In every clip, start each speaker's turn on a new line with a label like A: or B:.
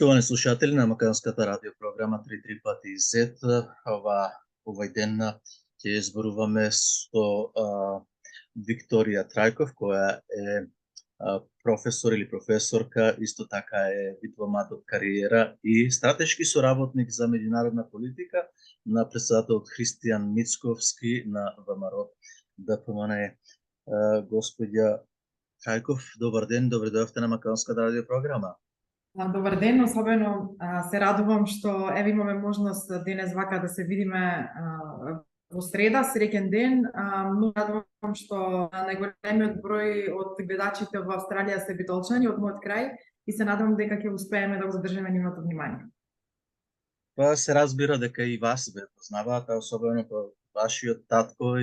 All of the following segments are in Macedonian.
A: Поштовани слушатели на македонската радиопрограма 3 пати Z, овај ден ќе зборуваме со Викторија Трајков, која е професор или професорка, исто така е дипломат од кариера и стратешки соработник за меѓународна политика на председателот Христијан Мицковски на ВМРО ДПМН. Господја Трајков, добар ден, добре дојдовте на македонската радиопрограма.
B: Добар ден, особено се радувам што еве имаме можност денес вака да се видиме во среда, среќен ден. Многу радувам што најголемиот број од гледачите во Австралија се битолчани од мојот крај и се надевам дека ќе успееме да го задржиме нивното внимание.
A: Па се разбира дека и вас ве познаваат, особено по вашиот татко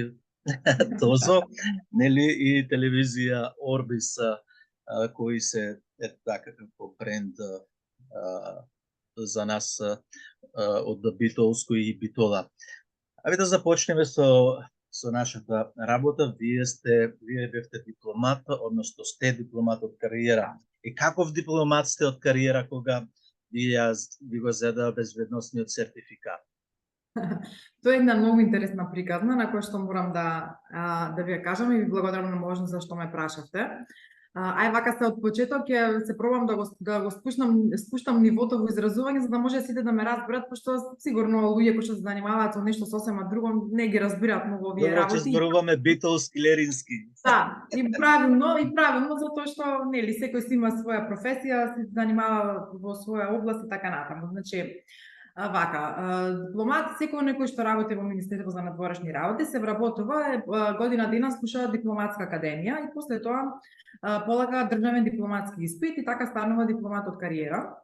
A: Тозо, нели, и телевизија Орбис, кои се така како бренд за нас од битолско и битола. Аве да започнеме со нашата работа. Вие бевте дипломат, односно сте дипломат од кариера. И каков дипломат сте од кариера кога ви го зеда безбедносниот сертификат?
B: Тоа е една многу интересна приказна на која што морам да ви ја кажам и ви благодарам на можност за што ме прашавте. Ај вака се од почеток ќе се пробам да го спуштам нивото во изразување за да може сите да ме разберат, пошто сигурно луѓе кои што се занимаваат со нешто сосема друго не ги разбираат многу овие работи.
A: Добро, ќе зборуваме битолски, лерински.
B: Да, и правилно затоа што нели секој си има своја професија, се занимава во своја област и така натаму. Значи, дипломат, секој некој што работи во Министерството за надворешни работи се вработува година дена слуша дипломатска академија и после тоа полага државен дипломатски испит и така станува дипломат од кариера.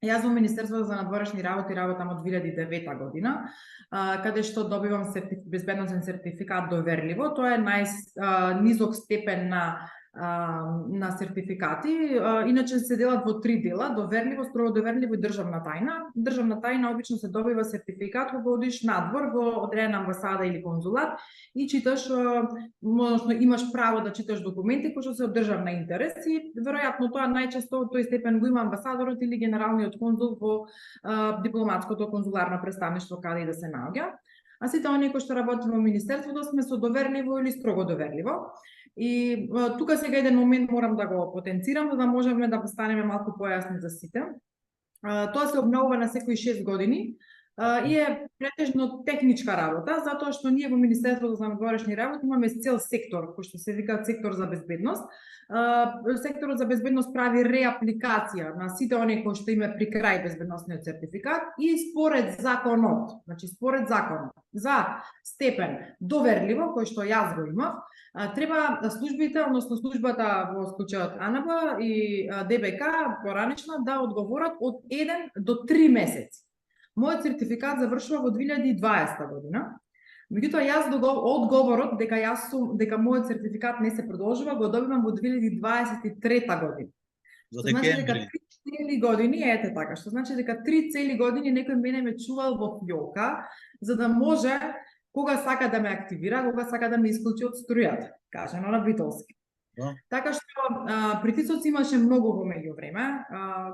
B: Јас во Министерството за надворешни работи работам од 2009 година, каде што добивам безбедносен сертификат доверливо. Тоа е најнизок степен на сертификати. Иначе се делат во 3 дела: доверливо, строго доверливо и државна тајна. Државна тајна обично се добива сертификат кога одиш надвор во одредена амбасада или конзулат и читаш, односно имаш право да читаш документи кои што се од државна интерес и веројатно тоа најчесто од тој степен го има амбасадорот или генералниот конзул во дипломатското конзуларно представништво каде и да се наоѓа. А сите оние кои што работат во министерството сме со доверливо или строго доверливо. И тука сега еден момент морам да го потенцирам за да можеме да постанеме малку појасни за сите. Тоа се обновува на секои 6 години и е претежно техничка работа, затоа што ние во Министерството за надворешни работи имаме цел сектор кој што се вика сектор за безбедност. Секторот за безбедност прави реапликација на сите оние кои што има при крај безбедносниот сертификат и според законот, значи според законот за степен доверливо кој што јас го имав, треба службите, односно службата во случајот АНБ и ДБК поранешно да одговорат од 1 до 3 месеци. Мојот сертификат завршува во 2020 година. Меѓутоа јас одговорот дека мојот сертификат не се продолжува го добивам во 2023 година.
A: Во
B: Значи дека
A: декември.
B: 3 цели години, ете така, што значи дека 3 цели години некој мене ме чувал во фјолка за да може кога сака да ме активира, кога сака да ме исклучи од струјата, кажано на битолски. Така што притисоци имаше многу во меѓувреме.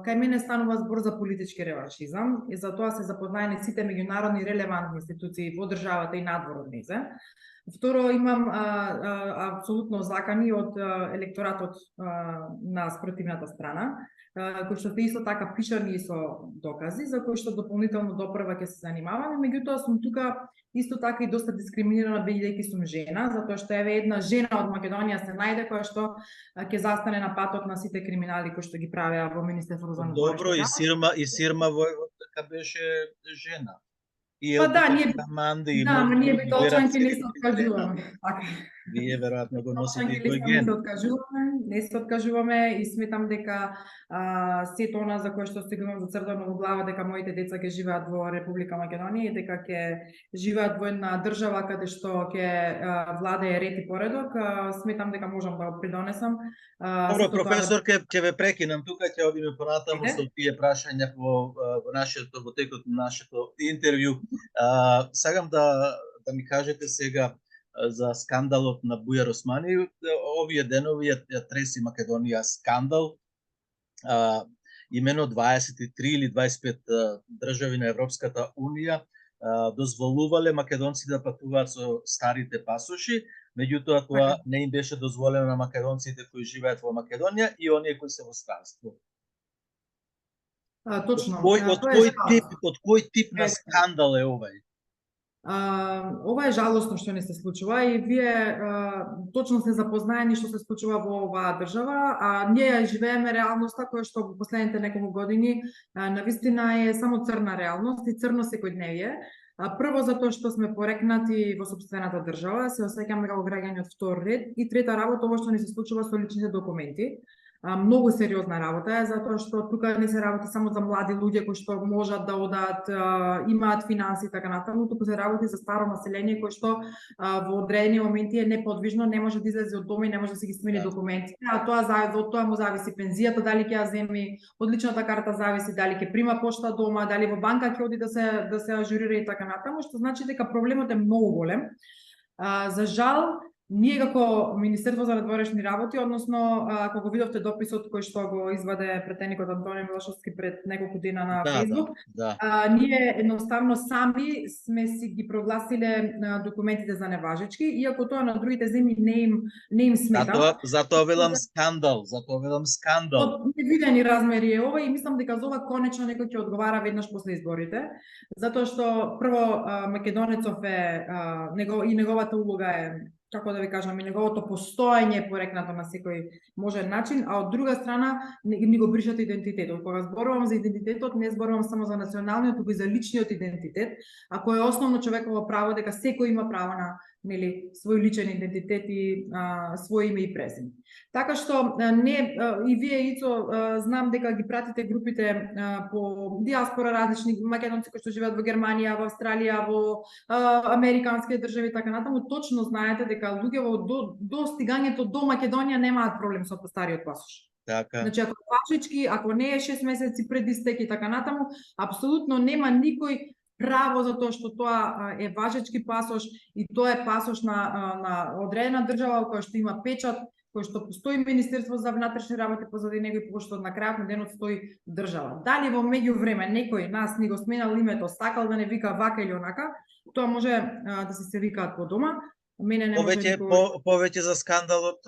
B: Кај мене станува збор за политички реваншизам и за тоа се запознаени сите меѓународни релевантни институции во државата и надвор од незе. Второ, имам апсолутно закани од електоратот на спротивната страна, кои што исто така пишани со докази, за кои што дополнително допрва ќе се занимаваме. Меѓутоа сум тука исто така и доста дискриминирана бидејќи сум жена, затоа што еве една жена од Македонија се најде која што ќе застане на патот на сите криминали кои што ги правеа во Министерството за надворешни
A: работи. Добро, и Сирма Војводка беше жена.
B: Па да, ние битолчанки не се откажуваме.
A: Вие веројатно го носите и тој ген.
B: Не се откажуваме и сметам дека сето она за кое што се имам зацртано во глава дека моите деца ќе живеат во Република Македонија и дека ќе живеат во една држава каде што ќе владее ред и поредок, сметам дека можам да го придонесам.
A: Добро, професор, ќе ве прекинам тука, ќе одиме понатаму со тие прашања во текот на нашето интервју. Сакам да ми кажете сега за скандалот на Бујар Османи. Овие денови ја треси Македонија скандал. имено 23 или 25 држави на Европската Унија дозволувале македонци да патуваат со старите пасоши, меѓутоа тоа не им беше дозволено на македонците кои живеат во Македонија и оние кои се во странство.
B: Точно.
A: Од кој тип на скандал е овај?
B: Ова е жалосно што не се случува и вие точно сте запознаени што се случува во оваа држава, а ние живееме реалноста која што во последните неколку години навистина е само црна реалност и црно секојдневие. Прво затоа што сме порекнати во сопствената држава, се осеќаме како граѓани од втор ред, и трета работа ова што ни се случува со личните документи. Многу сериозна работа е, затоа што тука не се работи само за млади луѓе кои што можат да одат, имаат финанси и така натаму, туку се работи за старо население кој што во одредени моменти е неподвижно, не може да излезе од дома и не може да си ги смени документите, а од тоа му зависи пензијата, дали ќе ја земи, од личната карта зависи дали ќе прима пошта дома, дали во банка ќе оди да се ажурира и така натаму, што значи дека проблемот е многу голем. За жал, ние како Министерство за надворешни работи, односно кога видовте дописот кој што го изваде претеникот Антонио Милошовски пред неколку дена на Facebook, ние едноставно сами сме си ги прогласиле документите за неважечки, иако тоа на другите земји не им смета.
A: Затоа велам скандал,
B: Од невидени размери е ова и мислам дека за ова конечно некој ќе одговара веднаш после изборите, затоа што прво македонецов е и неговата улога е, како да ви кажам, и неговото постоење е порекнато на секој можен начин, а од друга страна ни го бришат идентитетот. Кога зборувам за идентитетот, не зборувам само за националниот, туку и за личниот идентитет, а кој е основно човеково право, дека секој има право на свој личен идентитет и свој име и презиме. Така што и вие, Ицо, знам дека ги пратите групите по диаспора, различни македонци кои што живеат во Германија, во Австралија, во американски држави и така натаму, точно знаете дека луѓе до стигањето до Македонија немаат проблем со стариот пасош.
A: Така.
B: Значи, ако важечки, ако не е 6 месеци пред истек и така натаму, апсолутно нема никој право за тоа што тоа е важечки пасош и тоа е пасош на одредена држава која што има печат, кој што постои Министерство за внатрешни работи позади него и кој што на крајот на денот стои држава. Дали во меѓувреме некој нас ни го сменал името, сакал да не вика вака или онака, тоа може да се викаат по дома. Мене не може
A: повеќе за скандалот,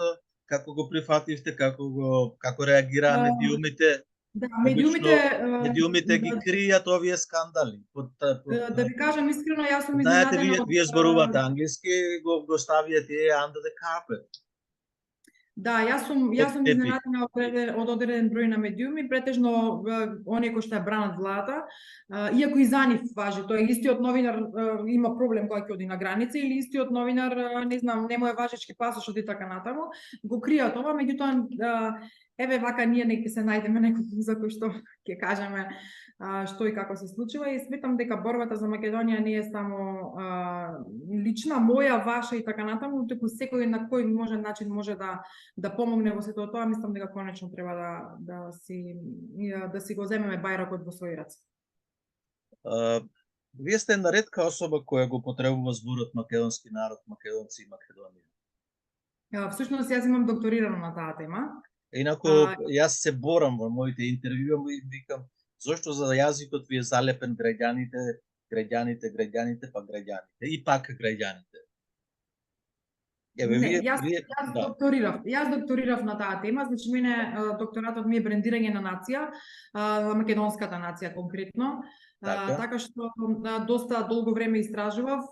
A: како го прифативте, како реагираа медиумите.
B: Да,
A: медиумите ги кријат овие скандали.
B: Да ви кажам искрено, јас сум
A: изненадена. Знаете, вие зборувате англиски, го ставиате under the carpet.
B: Да, јас сум изненадена од одреден број на медиуми, претежно оние кои што ја бранат владата, иако и за нив важи, тоа истиот новинар има проблем кога ќе оди на граница или истиот новинар, не знам, не му е важечки пасошот и така натаму, го кријат ова, меѓутоа еве вака ние ќе се најдеме некој за кој што ќе кажеме што и како се случува и сметам дека борбата за Македонија не е само лична, моја, ваша и така натаму, туку секој на кој можен начин може да помогне во сето тоа, мислам дека конечно треба да си го земеме бајракот во своји раце.
A: Вие сте една ретка особа која го потребува зборот македонски народ, македонци и Македонија.
B: Всушност јас имам докторирано на таа тема.
A: Инаку јас се борам во моите интервјуи и викам зошто за јазикот ви е залепен граѓаните, па граѓаните и пак граѓаните.
B: Јас докторирав на таа тема, значи мене докторатот ми е брендирање на нација, македонската нација конкретно. Така што доста долго време истражував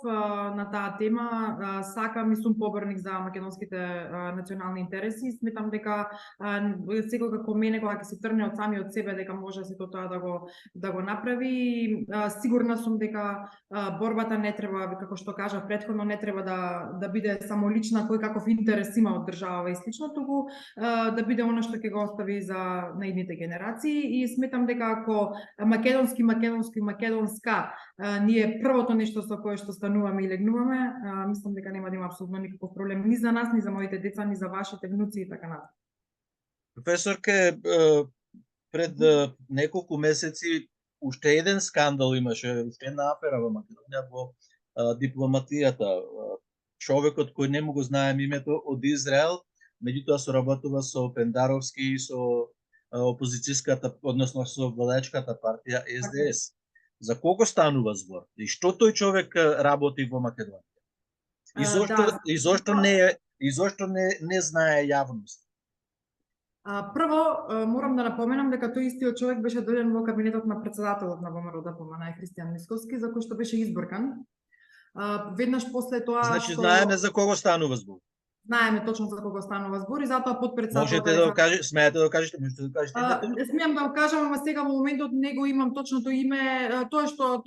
B: на таа тема, сакам и сум поборник за македонските национални интереси, сметам дека секој како мене кога ќе се трне од самиот себе дека може сето тоа да го направи. Сигурна сум дека борбата не треба, како што кажав претходно, не треба да биде само лична, кој каков интерес има од држава и слично, туку да биде она што ќе го остави за наидните генерации и сметам дека ако македонска ние првото нешто со кое што стануваме и легнуваме, мислам дека нема да има апсолутно никаков проблем ни за нас, ни за моите деца, ни за вашите внуци и така натаму.
A: Професорке, пред неколку месеци уште еден скандал имаше, уште една афера во Македонија во дипломатијата. Човекот кој не му го знаем името од Израел, меѓутоа соработува со Пендаровски и со опозицијската, односно со владачката партија СДС. За колку станува збор? И што тој човек работи во Македонија? И зошто не знае јавност?
B: Прво, морам да напоменам дека тој истиот човек беше дојден во кабинетот на председателот на ВМРО-ДПМН Христијан Мисковски, за кој што беше избркан. Веднаш после тоа
A: Значи,
B: што
A: знаеме за кого станува збор.
B: знаеме точно за кого станува збор и затоа подпредседателот
A: Можете да го кажете, смеете да го кажете, можете да го кажете.
B: Смеам да го кажам, ама сега во моментот не го имам точното име. Тоа што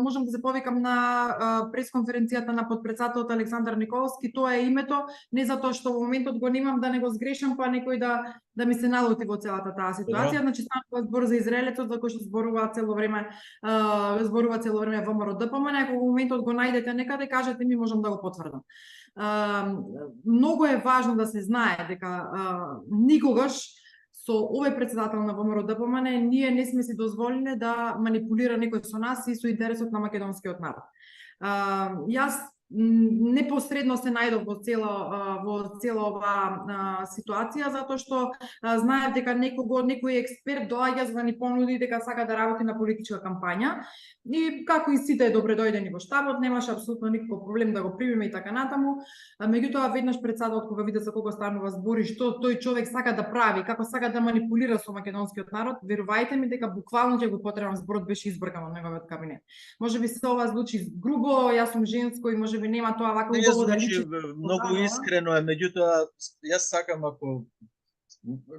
B: можам да се повикам на пресконференцијата на подпредседателот Александар Николовски, тоа е името, не затоа што во моментот го немам да не го сгрешам, па некој да ми се налути во целата таа ситуација. Значи станува збор за израелецот за кој што зборува цело време ВМРО-ДПМН, ако во моментот го најдете некаде, кажете ми, можам да го потврдам. Многу е важно да се знае дека никогаш со овој председател на ВМРО-ДПМН ние не сме си дозволиле да манипулира некој со нас и со интересот на македонскиот народ. Јас непосредно се најдов во цела оваа ситуација затоа што знаев дека некој експерт доаѓа за да ни понуди дека сака да работи на политичка кампања и како и сите добредојдени во штабот, немаше апсолутно никаков проблем да го примиме и така натаму. Меѓутоа веднаш председателот кога виде за кого станува збор и што тој човек сака да прави, како сака да манипулира со македонскиот народ, верувајте ми дека буквално ќе го потребам, зборот беше избркан од неговиот кабинет. Можеби се ова звучи грубо, јас сум женско и можеби нема тоа вака убаво да личи.
A: Многу искрено е, меѓутоа јас сакам, ако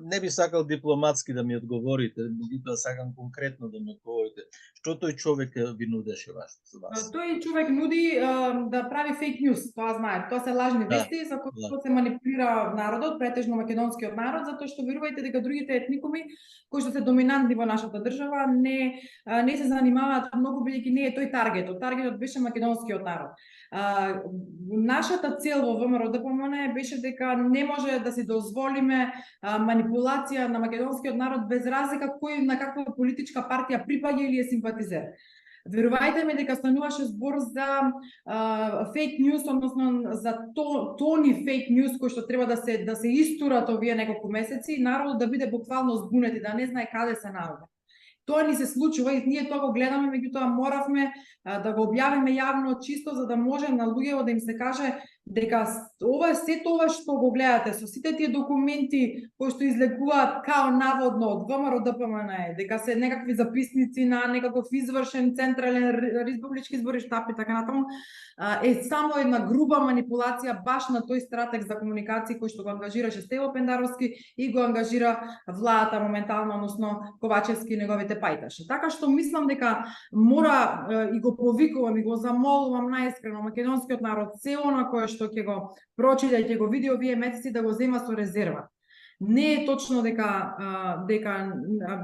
A: не би сакал дипломатски да ми одговорите, меѓутоа сакам конкретно да ми одговорите. Што тој човек ви нудеше вас?
B: Тој човек нуди да прави фейк ньюс, тоа знае. Тоа се лажни вести за кои што се манипулира народот, претежно македонскиот народ, затоа што верувајте дека другите етникуми кои што се доминантни во нашата држава не се занимаваат многу, бидејќи не е тој таргетот. Таргетот беше македонскиот народ. Нашата цел во ВМРО-ДПМН беше дека не може да си дозволиме манипулација на македонскиот народ без разлика кој на каква политичка партија припаѓа или е симпатизер. Верувајте ми дека стануваше збор за фейк ньюс, односно за тони фейк ньюс кои што треба да се истурат овие неколку месеци, народот да биде буквално збунет и да не знае каде се наоѓа. Тоа ни се случува и ние тоа го гледаме, меѓутоа моравме да го објавиме јавно чисто за да може на луѓето да им се каже дека сето ова што го гледате со сите тие документи кои што излегуваат као наводно од ВМРО-ДПМН, дека се некакви записници на некаков извршен централен республички збори штаб и така натаму, е само една груба манипулација баш на тој стратег за комуникација кој што го ангажираше Стево Пендаровски и го ангажира владата моментално, односно Ковачевски и неговите пајташи. Така што мислам дека мора и го повикувам и го замолувам најискрено македонскиот народ се она кое што ќе го прочита и ќе го види овие месеци да го зема со резерва. Не е точно дека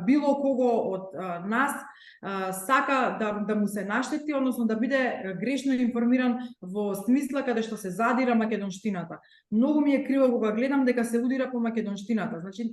B: било кого од нас сака да му се наштети, односно да биде грешно информиран во смисла каде што се задира македонштината. Многу ми е криво кога гледам дека се удира по македонштината. Значи,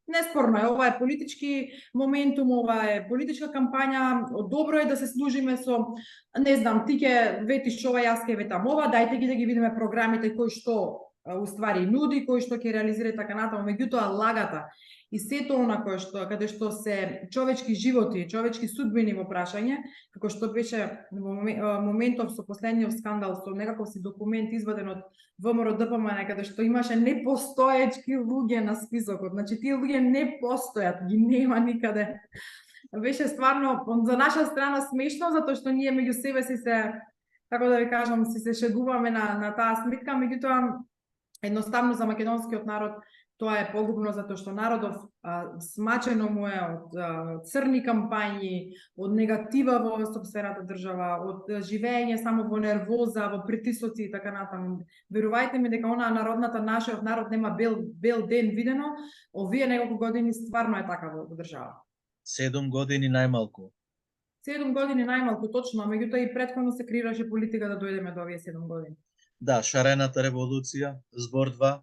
B: неспорно е, ова е политички моментум, ова е политичка кампања, добро е да се служиме со, не знам, ти ќе ветиш ова, јас ќе ветам ова, дајте ги да ги видиме програмите кои што уствари нуди, кои што ќе реализира така натаму, меѓутоа лагата и сето она каде што се човечки животи, човечки судбини во прашање, како што беше во моментов со последниот скандал со некаков си документ изваден од ВМРО-ДПМН, каде што имаше непостоечки луѓе на списокот. Значи тие луѓе не постојат, ги нема никаде. Беше стварно за наша страна смешно, затоа што ние меѓу себе си се, како да ви кажам, се шегуваме на таа сметка, меѓутоа едноставно за македонскиот народ тоа е погубно затоа што народов смачено му е од црни кампањи, од негатива во сопствената држава, од живење само во нервоза, во притисоци и така натаму. Верувајте ми дека онаа нашиот народ нема бел ден видено, овие неколку години стварно е така во држава.
A: 7 години најмалку.
B: 7 години најмалку, точно, меѓутоа и претходно се креираше политика да дојдеме до овие 7 години.
A: Да, шарената револуција, збор 2.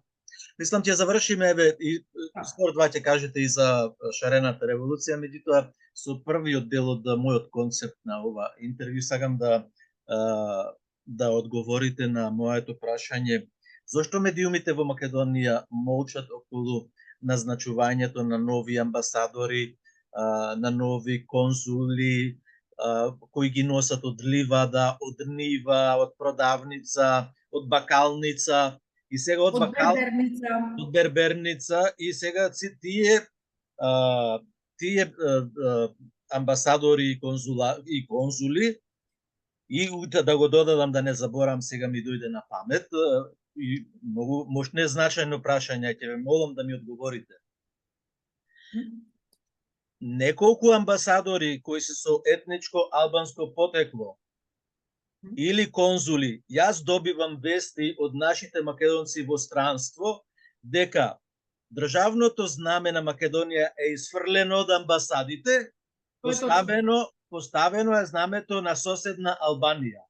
A: Мислам ќе завршиме и збор 2 ќе кажете и за шарената револуција, меѓутоа со првиот дел од мојот концепт на ова интервју сакам да одговорите на моето прашање зошто медиумите во Македонија молчат околу назначувањето на нови амбасадори, на нови конзули, кои ги носат од ливада, од нива, од продавница, од бакалница и сега од берберница и сега тие амбасадори и конзули и да го додадам да не заборам, сега ми дојде на памет и многу можне значајно прашање, ќе ве молам да ми одговорите. Неколку амбасадори кои се со етничко албанско потекло или конзули, јас добивам вести од нашите македонци во странство дека државното знаме на Македонија е изфрлено од амбасадите, поставено е знамето на соседна Албанија.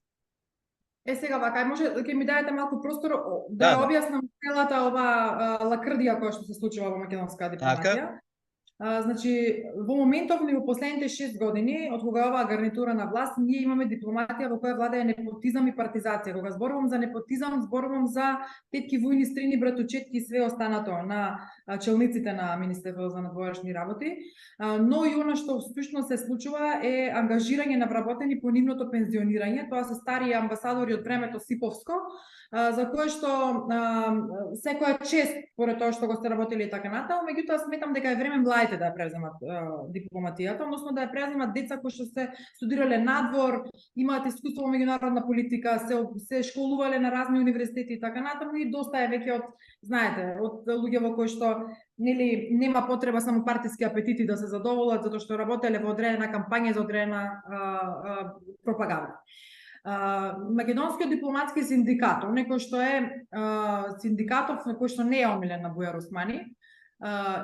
B: Сега вака, може ќе ми дадете малку простор да објаснам целата ова лакрдија која што се случува во македонска дипломатија. Значи, во моментов ни во последните 6 години, од кога оваа гарнитура на власт, ние имаме дипломатија во која владее непотизам и партизација. Кога зборувам за непотизам, зборувам за тетки, војни, стрини, братучетки и све останато на челниците на Министерството за надворешни работи. Но и она што всушност се случува е ангажирање на вработени по нивното пензионирање. Тоа се стари амбасадори од времето Сиповско, за кое што секоја чест поред тоа што го сте работели и така натаму, меѓутоа сметам дека е време младите да ја преземат дипломатијата, односно да ја преземат деца кои што се студирале надвор, имаат искуство во меѓународна политика, се школувале на разни универзитети и така натаму и доста е веќе од, знаете, од луѓе во кои што нели нема потреба само партиски апетити да се задоволат затоа што работеле во одредена кампања за одредена пропаганда. Македонскиот дипломатски синдикат, оној кој што е синдикатов кој што не е омилен на Бујар Османи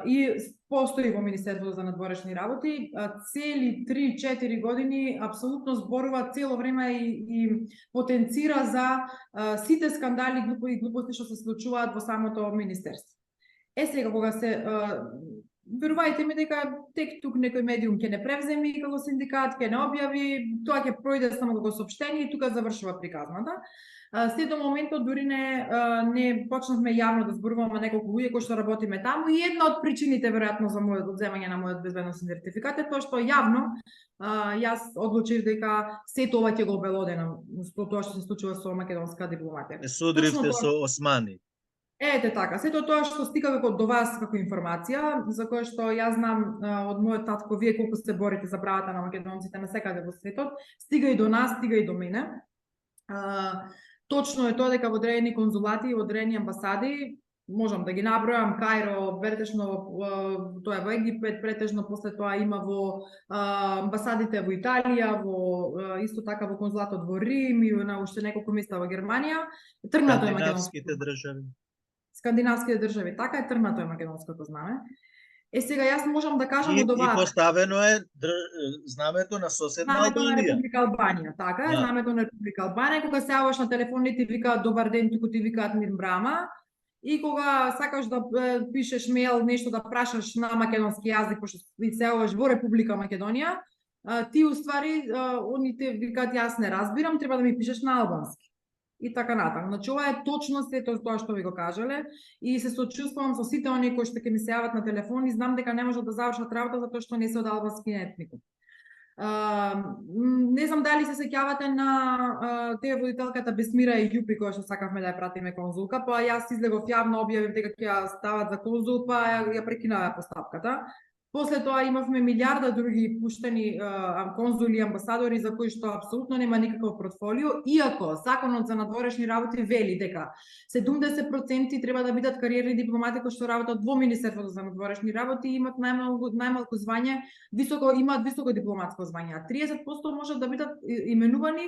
B: и постои во Министерството за надворешни работи, цели 3-4 години апсолутно зборува цело време и потенцира за сите скандали и глупости што се случуваат во самото министерство. Сега кога се верувајте ми дека тек тук некој медиум ќе не превземи како синдикат, ќе не објави, тоа ќе пројде само како соопштение и тука завршува приказната. След до моментот дури не почнавме јавно да зборуваме неколку луѓе кои што работиме таму и една од причините веројатно за мојот одземање на мојот безбедносен сертификат е тоа што јавно јас одлучив дека сето ова ќе го обелоденам тоа што се случува со македонска дипломатија.
A: Судривте со Османи.
B: Ете така, сето тоа што стига до вас како информација, за која што јас знам од мојот татко, вие колку се борите за правата на македонците насекаде во светот, стига и до нас, стига и до мене. Точно е тоа дека во одредени конзулати и одредени амбасади, можам да ги набројам, Кајро, претежно тоа е во Египет, претежно после тоа има во амбасадите во Италија, во исто така во конзулатот во Рим и на уште неколку места во Германија. Тргнато е македонските
A: држави.
B: Скандинавските држави, така е, тргнато е македонското знаме. Сега јас можам да кажам од оваа...
A: И поставено е знамето на соседна Албанија.
B: Знамето на Република Албанија, така е, знамето на Република Албанија. Кога се јаваш на телефон, не ти викаат добар ден, туку ти викаат мир брама. И кога сакаш да пишеш мејл, нешто да прашаш на македонски јазик, пошто се јаваш во Република Македонија, ти уствари, они те викаат јас не разбирам, треба да ми пишеш на албански. И така натаму. Значи ова е точно сето тоа што ви го кажале и се сочувствувам со сите оние кои што ќе ми се јават на телефон и знам дека не можат да завршат работа затоа што не се од албански етникум. Не знам дали се сеќавате на теја водителката Бесмира и Јупи која што сакавме да ја пратиме конзулка, па јас излегов јавно, објавив дека ќе ја стават за конзул, па ја прекинаа постапката. После тоа имавме милиарда други пуштени конзули и амбасадори за кои што апсолутно нема никаков портфолио, иако Законот за надворешни работи вели дека 70% треба да бидат кариерни дипломати кои што работат во Министерството за надворешни работи и имат најмалку звање, имаат високо дипломатско звање, а 30% можат да бидат именувани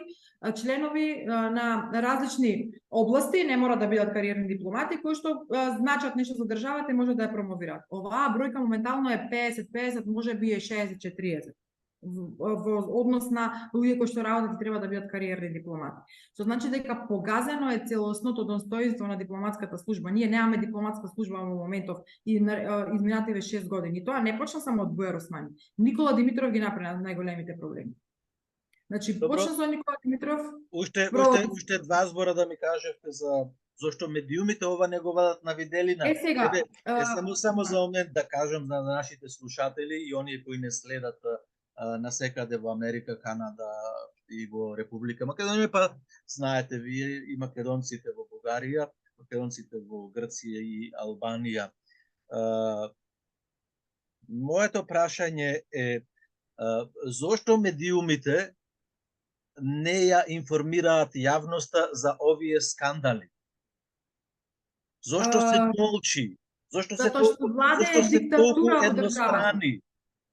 B: членови на различни области, не мора да бидат кариерни дипломати кои што значат нешто за државата и може да ја промовираат. Оваа бројка моментално е 50-50, може би е 60-40. Во однос на луѓе кои што работат и треба да бидат кариерни дипломати. Што значи дека погазено е целосното достоинство на дипломатската служба. Ние немаме дипломатска служба во моментов и изминативе 6 години. Тоа не почна само од Бујар Османи. Никола Димитров ги направи најголемите проблеми. Значи, почна со Никола Димитров...
A: Уште два збора да ми кажете за Зошто медиумите ова не го вадат на виделина?
B: сега,
A: Само за момент да кажам за нашите слушатели и оние кои не следат насекаде во Америка, Канада и во Република Македонија, па знаете вие и македонците во Бугарија, македонците во Грција и Албанија. Моето прашање е зошто медиумите не ја информираат јавноста за овие скандали? Зошто се молчи? Зошто се толку еднострани?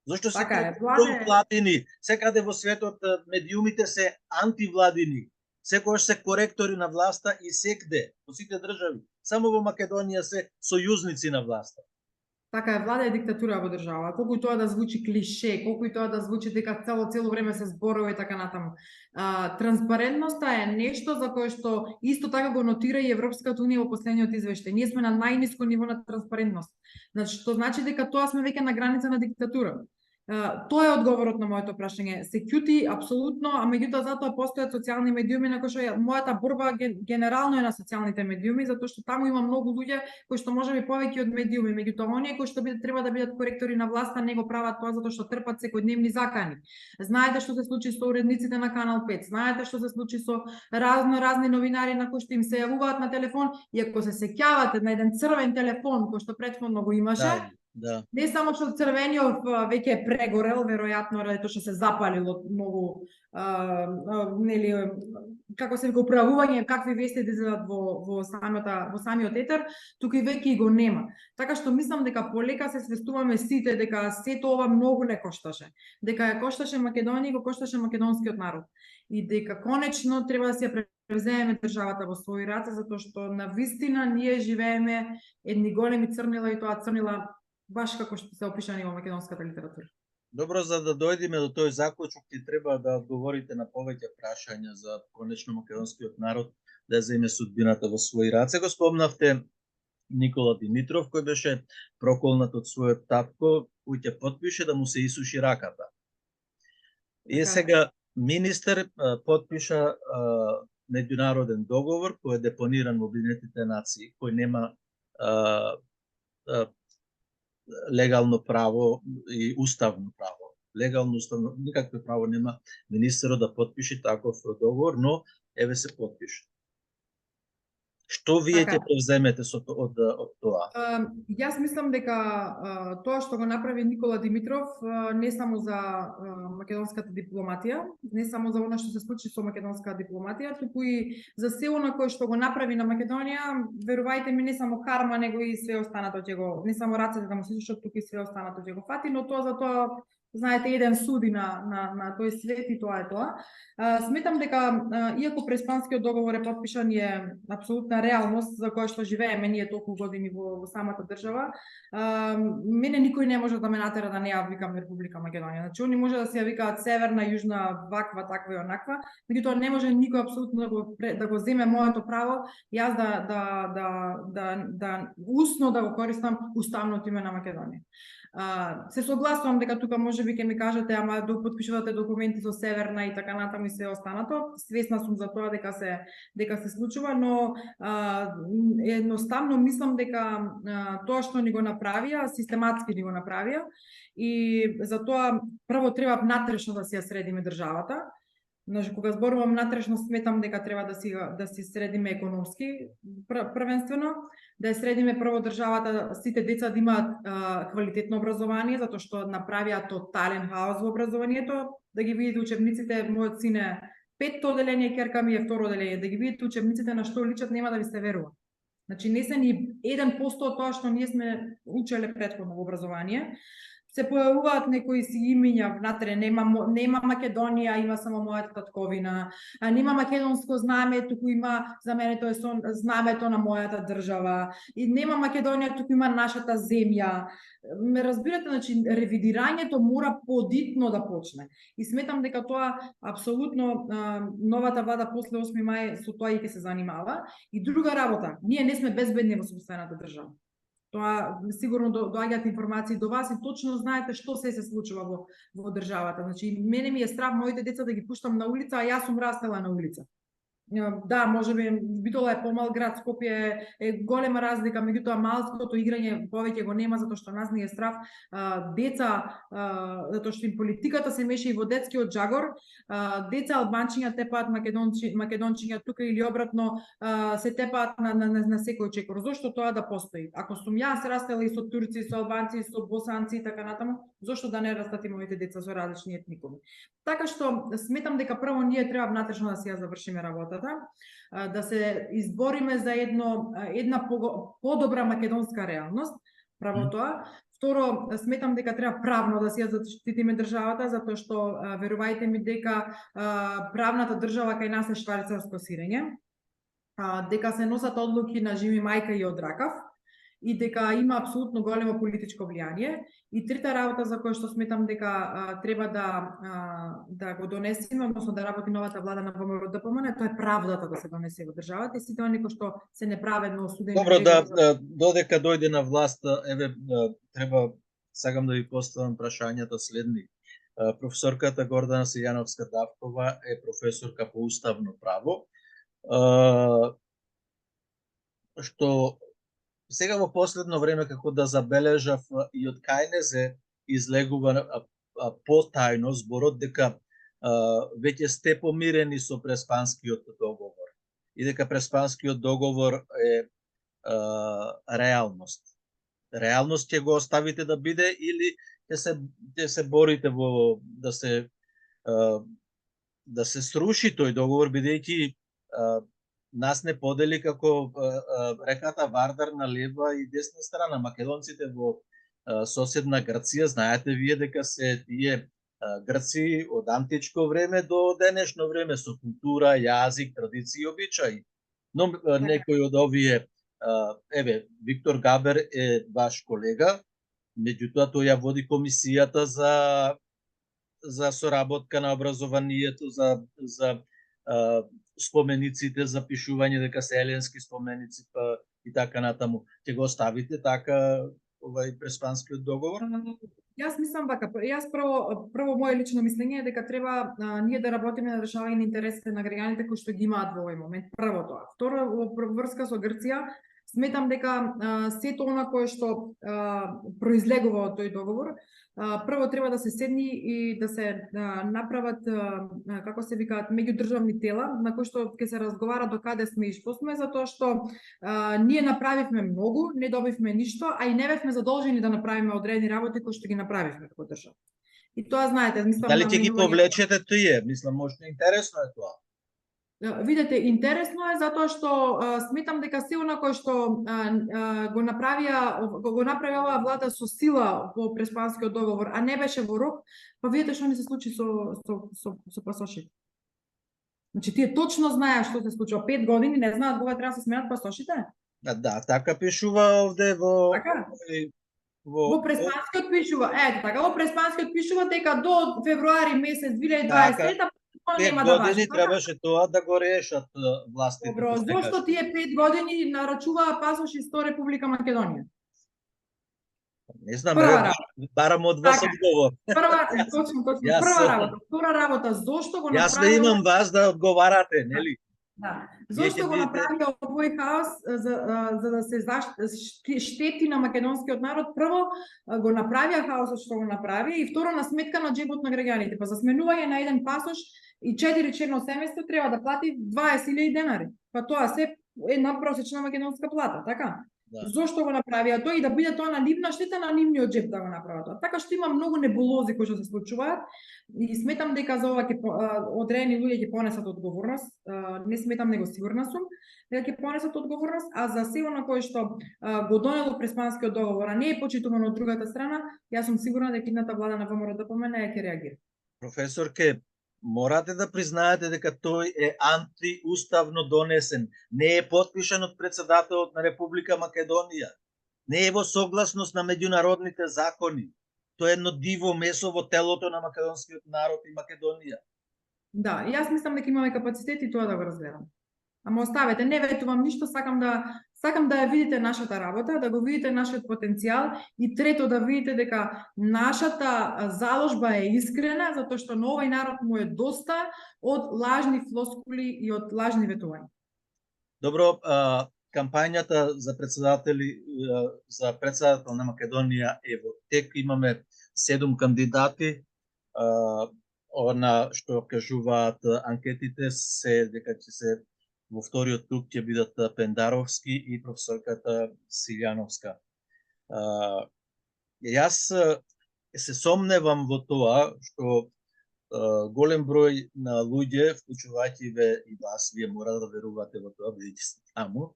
A: Зошто се толку провладини? Секаде во светот медиумите се антивладини. Секогаш се коректори на власта и секде, во сите држави. Само во Македонија се сојузници на власта.
B: Така е, влада е диктатура во држава. Колку и тоа да звучи клише, колку и тоа да звучи дека цело време се зборува и така натаму. Транспарентноста е нешто за кое што исто така го нотира и Европската унија во последниот извештај. Ние сме на најниско ниво на транспарентност. Значи, што значи дека тоа сме веќе на граница на диктатура. Тоа е одговорот на моето прашање. Се ќути апсолутно, а меѓутоа затоа постојат социјални медиуми на кои што мојата борба генерално е на социјалните медиуми, затоа што таму има многу луѓе кои што можеби повеќе од медиуми, меѓутоа оние кои што треба да бидат коректори на власта не го прават тоа затоа што трпат секојдневни закани. Знаете што се случи со уредниците на Канал 5, знаете што се случи со разни новинари на кои што им се јавуваат на телефон, и ако се сеќавате на еден црвен телефон кој што претходно го имаше,
A: да.
B: Не само што црвениот веќе е прегорел, веројатно тоа што се запалило многу, нели, како се вика, управување какви вести да излезат во самиот етер, тука и веќе го нема. Така што мислам дека полека се свестуваме сите дека сето ова многу не кошташе. Дека ја кошташе Македонија и го кошташе македонскиот народ. И дека конечно треба да се превземеме државата во своји раце, затоа што на вистина ние живееме едни големи црнила и тоа црнила баш како што се опишани во македонската литература.
A: Добро, за да дојдеме до тој заклучок, ти треба да одговорите на повеќе прашања за конечно македонскиот народ да земе судбината во своји раце. Го спомнавте Никола Димитров, кој беше проколнат од својот татко, кој ќе потпише да му се исуши раката. И сега министер потпиша меѓународен договор кој е депониран во Обединетите нации, кој нема легално право и уставно право. Легално, уставно, никакво право нема министерот да потпише таков договор, но еве се потпише. Што вие ќе превземете од тоа?
B: Јас мислам дека тоа што го направи Никола Димитров не само за македонската дипломатија, не само за она што се случи со македонската дипломатија, туку и за се она кое што го направи на Македонија, верувајте ми, не само карма, него и све останато ќе го, не само рацете да му се сушат, туку и све останато ќе го фати, но тоа за тоа знаете, еден суди на тој свет и тоа е тоа. Сметам дека, иако преспанскиот договор е потпишан и е апсолутна реалност за која што живееме ние толку години во самата држава, мене никој не може да ме натера да не ја викам Република Македонија. Значи, они може да се ја викаат Северна, Јужна, ваква, таква и онаква, меѓутоа не може никој апсолутно да го земе моето право, јас да усно да го користам уставното име на Македонија. Се согласувам дека тука можеби ќе ми кажете, ама да потпишувате документи со Северна и така натаму и се останато. Свесна сум за тоа дека се случува, но едноставно мислам дека тоа што ни го направија, систематски ни го направија, и за тоа прво треба натрешно да си ја средиме државата. Значи, кога зборувам натрешно, сметам дека треба да си средиме економски првенствено, да ја средиме прво државата, сите деца да имаат квалитетно образование, затоа што направија тотален хаос во образованието, да ги видите учебниците, мојот син е 5-то оделение, керка ми е 2-ро оделение, да ги видите учебниците на што личат, нема да ви се верува. Значи, не се ни 1% од тоа што ние сме учеле претходно во образование. Се појавуваат некои си имиња внатре, нема Македонија, има само мојата татковина, нема македонско знаме, туку има, за мене тоа е знамето на мојата држава, и нема Македонија, туку има нашата земја. Ме разбирате, значи, ревидирањето мора подитно да почне. И сметам дека тоа апсолутно новата влада после 8 мај со тоа и ќе се занимава. И друга работа, ние не сме безбедни во собствената држава. Тоа сигурно доаѓаат информации до вас и точно знаете што се случува во државата. Значи, мене ми е страв моите деца да ги пуштам на улица, а јас сум растела на улица. Да, можеби Битола е помал град, Скопје е голема разлика, меѓутоа малското играње повеќе го нема затоа што нас ни е страв деца, затоа што им политиката се меша и во детскиот джагор, деца албанчиња тепаат македончиња тука или обратно се тепаат на секој чекор. Зошто тоа да постои? Ако сум јас растела и со турци, со албанци, со босанци и така натаму, зошто да не растат и моите деца со различни етникуми? Така што сметам дека прво ние треба внатрешно да си ја завршиме работата, да се избориме за една подобра македонска реалност, право тоа. Второ, сметам дека треба правно да си ја заштитиме државата, затоа што верувајте ми дека правната држава кај нас е швајцарско сирење, дека се носат одлуки на живи мајка и од ракав, и дека има апсолутно големо политичко влијание. И трета работа за која што сметам дека треба да го донесеме, односно да работи новата влада на ВМРО ДПМН, тоа е правдата да се донесе во државата и сите оние кои што се неправедно осудени.
A: Добро, додека дојде на власт, треба, сакам да ви поставам прашањето следни. Професорката Гордана Силјановска-Давкова е професорка по уставно право, што сега во последно време, како да забележав, и од КНЗ излегува потајно зборот дека веќе сте помирени со Преспанскиот договор и дека Преспанскиот договор е реалност. Реалност ќе го оставите да биде или ќе се борите во да се сруши тој договор, бидејќи нас не подели како реката Вардар на лева и десна страна. Македонците во соседна Грција, знаете вие дека се тие Грци од античко време до денешно време со култура, јазик, традиции и обичаи. Но некој од овие, Виктор Габер е ваш колега, меѓутоа тој ја води комисијата за соработка на образованието, за спомениците, за пишување дека се еленски споменици и така натаму. Ќе го оставите така овај Преспанскиот договор?
B: Јас мислам вака, јас прво мое лично мислење е дека треба ние да работиме на решавање на интересите на граѓаните кои што ги имаат во овој момент. Прво тоа. Второ, во врска со Грција, сметам дека сето она кое што произлегува од тој договор, прво треба да се седни и да се направат, како се викаат, меѓудржавни тела, на кои што ќе се разговара до каде сме и што сме, затоа што ние направивме многу, не добивме ништо, а и не бевме задолжени да направиме одредени работи кои што ги направивме како држава. И тоа знаете, мислам.
A: Дали ќе ги повлечете тие? Мислам, може интересно е тоа.
B: Видете, интересно е затоа што сметам дека се она кој што го направи оваа влада со сила по Преспанскиот договор, а не беше во рок, па видите што не се случи со пасошите. Значи тие точно знаеа што се случува. 5 години не знаат кога треба да се сменат пасошите?
A: Да, така пишува овде во
B: Преспанскиот пишува. Ето така, во Преспанскиот пишува дека до февруари месец 2023
A: 5 години требаше тоа да го решат властите.
B: Добро, зошто тие 5 години нарачуваа пасоши 100 Република Македонија?
A: Не знам, барам од вас одговор.
B: Точно. Прва работа. Втора работа, зошто го направи?
A: Јас не имам вас да одговарате, нели?
B: Да. Зошто го направи овој хаос за да се штети на македонскиот народ? Прво го направија хаосот што го направи и второ на сметка на џебот на граѓаните. Па за сменување на еден пасош и 4-черно семејство треба да плати 20.000 денари. Па тоа се една просечна македонска плата, така? Да. Зошто го направија тој и да биде тоа на нивна штета, на нивниот џеб да го направат тоа. Така што има многу небулози кои што се случуваат и сметам дека за ова ќе одредени луѓе ќе понесат одговорност. Не сметам, него сигурна сум дека ќе понесат одговорност, а за се она кое што го донело Преспанскиот договор, а не е почитувано од другата страна, јас сум сигурна дека идната влада на ВМРО ДПМН ќе реагира.
A: Професорке, морате да признаете дека тој е антиуставно донесен. Не е подпишан од председателот на Република Македонија. Не е во согласност на меѓународните закони. Тоа е едно диво месо во телото на македонскиот народ и Македонија.
B: Да, јас мислам дека имаме капацитет и тоа да го разгледам. Ама оставете, не ветувам ништо, сакам Сакам да ја видите нашата работа, да го видите нашиот потенцијал и трето да видите дека нашата заложба е искрена, затоа што на овој народ му е доста од лажни флоскули и од лажни ветувања.
A: Добро, кампањата за председател на Македонија е во тек. Имаме 7 кандидати. Она што кажуваат анкетите се дека ќе се во вториот круг ќе бидат Пендаровски и професорката Силјановска. Јас се сомневам во тоа што голем број на луѓе, вклучувајќи ве и вас, вие мора да верувате во тоа, бидејќи сте таму,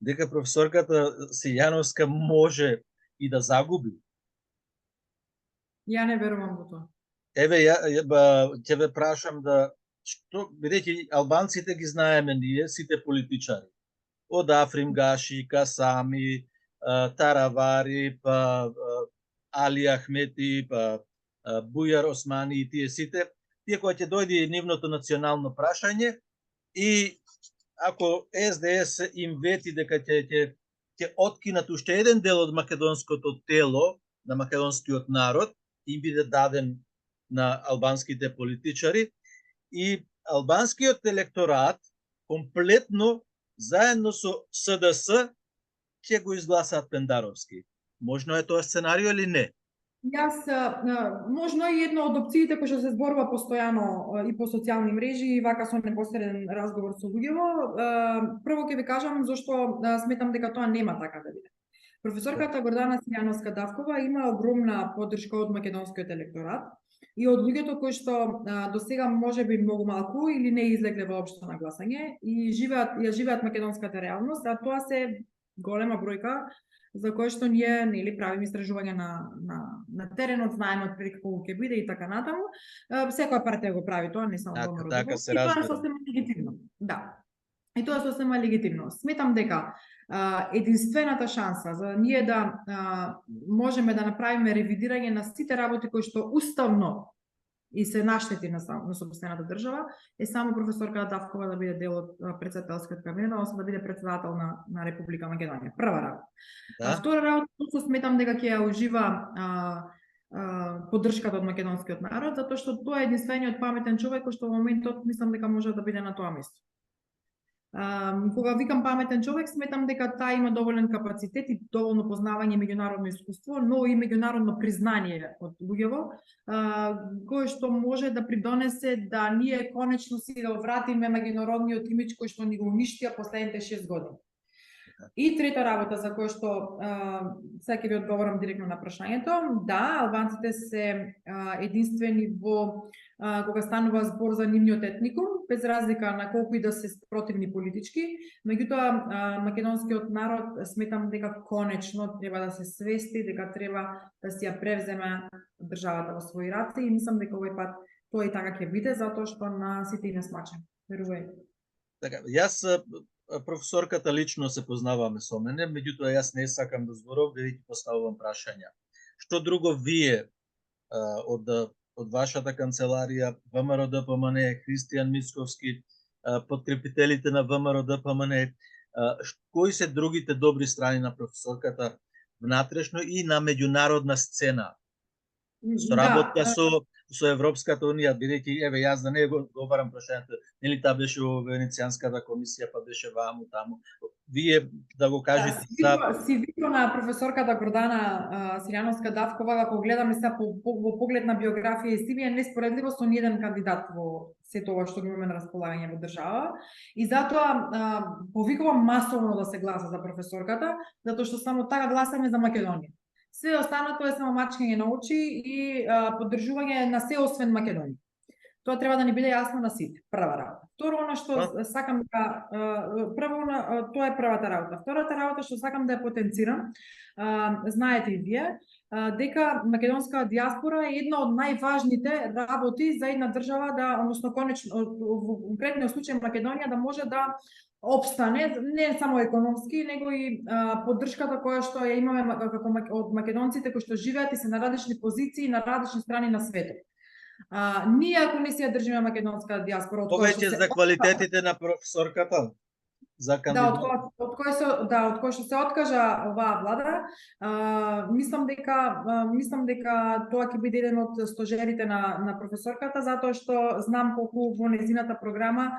A: дека професорката Силјановска може и да загуби.
B: Ја не верувам во тоа.
A: Еве, ќе ве прашам да што, бидејќи албанците ги знаеме ние, сите политичари. Од Африм Гаши, Касами, Таравари, па Али Ахмети, па Бујар Османи и тие сите, тие кои ќе дојде нивното национално прашање и ако СДС им вети дека ќе откинат уште еден дел од македонското тело, на македонскиот народ, им биде даден на албанските политичари и албанскиот електорат комплетно заедно со СДС ќе го изгласаат Пендаровски. Можно е тоа сценарио или не?
B: Јас, можно и една од опциите која што се зборува постојано и по социјални мрежи и вака со непосреден разговор со луѓево, прво ќе ви кажам зашто сметам дека тоа нема така да биде. Професорката Гордана Силјановска Давкова има огромна поддршка од македонскиот електорат и од луѓето кои што до сега можеби многу малку или не излегле воопшто на гласање и живеат македонската реалност, а тоа се голема бројка за кој што ние нели правиме истражувања на теренот, знаеме отприлike колку ќе биде и така натаму. Секоја партија го прави тоа, не само ВМРО.
A: Така се
B: и тоа е
A: разбира.
B: сосема легитимно. Да. И тоа е сосема легитимно. Сметам дека единствената шанса за ние да можеме да направиме ревидирање на сите работи кои што уставно и се наштети на сопствената држава, е само професорка Давкова да биде дел од председателскиот кабинет, односно да биде председател на Република Македонија. Прва работа.
A: Да.
B: Втора работа, што сметам дека ќе ја ужива поддршката од македонскиот народ, затоа што тоа е единствениот паметен човек кој што во моментот мислам дека може да биде на тоа место. Кога викам паметен човек, сметам дека таа има доволен капацитет и доволно познавање меѓународно искуство, но и меѓународно признание од луѓево, кое што може да придонесе да ние конечно си да вратиме меѓународниот имидж кој што ни го уништија последните 6 години. И трета работа за која што сега ќе ви одговорам директно на прашањето, да, албанците се единствени во кога станува збор за нивниот етникум, без разлика на колку и да се противни политички, меѓутоа македонскиот народ сметам дека конечно треба да се свести, дека треба да си ја превземе државата во своји раце и мислам дека овој пат тоа и така ќе биде, затоа што на сите и не смачам. Верувај.
A: Така, јас професорката лично се познаваме со мене, меѓутоа јас не сакам да зборам, бидејќи поставувам прашања. Што друго вие од вашата канцеларија, ВМРО ДПМН, Христијан Мицковски, подкрепителите на ВМРО ДПМН, кои се другите добри страни на професорката внатрешно и на меѓународна сцена? Со работа со Европската унија, бидејќи еве јас да не го барам прашањето, нели таа беше во Венецијанската комисија, па беше ваму таму. Вие да го кажете за
B: CV-то на професорката Гордана Силјановска Давкова, ако гледаме сега во поглед на биографија и CV, е неспоредливо со ниеден кандидат во сето ова што го имаме на располагање во држава. И затоа повикувам масовно да се гласа за професорката, затоа што само така гласаме за Македонија. Све останато е само мачкање на очи и поддржување на се освен Македонија. Тоа треба да ни биде јасно на сите. Прва работа. Второ, она што сакам да тоа е првата работа. Втората работа што сакам да ја потенцирам, знаете и вие, дека македонска диаспора е една од најважните работи за една држава да, односно конечно во конкретниот случај Македонија да може да обстане не само економски, него и поддршката која што ја имаме од македонците кои што живеат и се на различни позиции на различни страни на светот. Ние ако не си ја држиме македонска диаспора,
A: повеќе за квалитетите на професорката. за
B: Да,
A: кандидат?
B: од кој што се откажа оваа влада, мислам дека тоа ќе биде еден од стожерите на професорката, затоа што знам колку во незината програма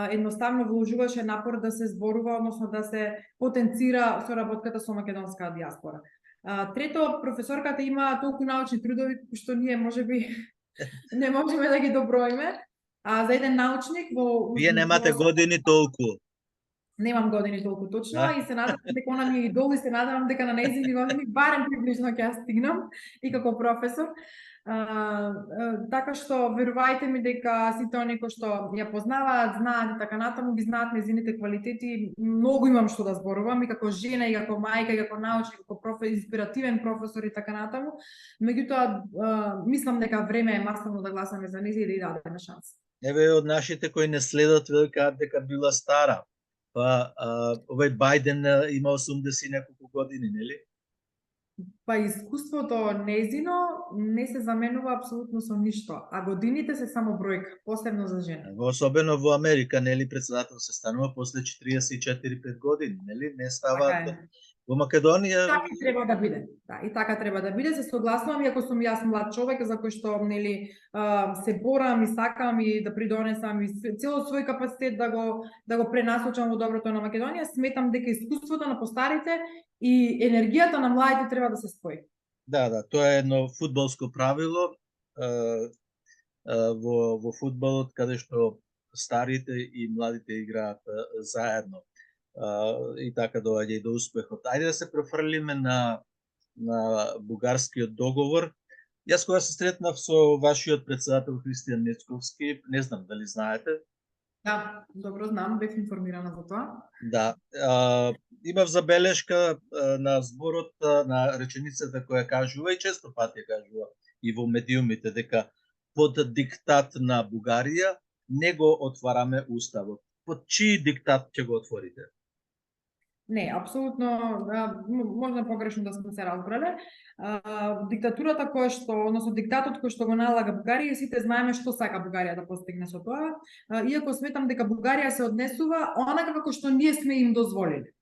B: едноставно вложуваше напор да се зборува, односно да се потенцира соработката со македонска диаспора. Трето, професорката има толку научни трудови кои што ние можеби не можеме да ги доброиме, а за еден научник
A: Вие немате години толку.
B: Немам години толку точно,
A: Да.
B: и се надевам дека она ми е идол и се надевам дека на нејзини години барем приближно ќе ја стигнам и како професор. Така што верувајте ми дека сите оние кои што ја познаваат, знаат и така натаму, ги знаат нејзините квалитети. Многу имам што да зборувам и како жена, и како мајка, и како научник, како инспиративен професор и така натаму. Меѓутоа, мислам дека време е масовно да гласаме за нејзи и да ја дадеме шанса.
A: Еве од нашите кои не следат великаат дека била стара. Па овој Бајден има 80 и неколку години, нели?
B: Па искуството нејзино не се заменува апсолутно со ништо, а годините се само бројка, посебно за жена.
A: Особено во Америка, нели, председател се станува после 44-5 години, нели? Не става во Македонија.
B: Така треба да биде. Да, и така треба да биде. Се согласувам, иако сум јас млад човек за кој што нели се борам и сакам и да придонесам и цело свој капацитет да го пренасочам во доброто на Македонија, сметам дека искуството на постарите и енергијата на младите треба да се спои.
A: Да, тоа е едно фудбалско правило во фудбалот, каде што старите и младите играат заедно. И така доаѓа и до успехот. Ајде да се префрлиме на бугарскиот договор. Јас кога се сретнав со вашиот председател Христијан Нецковски, не знам дали знаете.
B: Да, добро знам, бев информирана за тоа.
A: Да, имав забелешка на зборот на реченицата која кажува и често пати кажува и во медиумите дека под диктат на Бугарија не го отвараме уставот. Под чии диктат ќе го отворите?
B: Не, апсолутно, можна погрешно да сме се разбрале. Диктатурата која што, односно диктатот кој што го налага Бугарија, сите знаеме што сака Бугарија да постигне со тоа, иако сметам дека Бугарија се однесува онака како што ние сме им дозволили.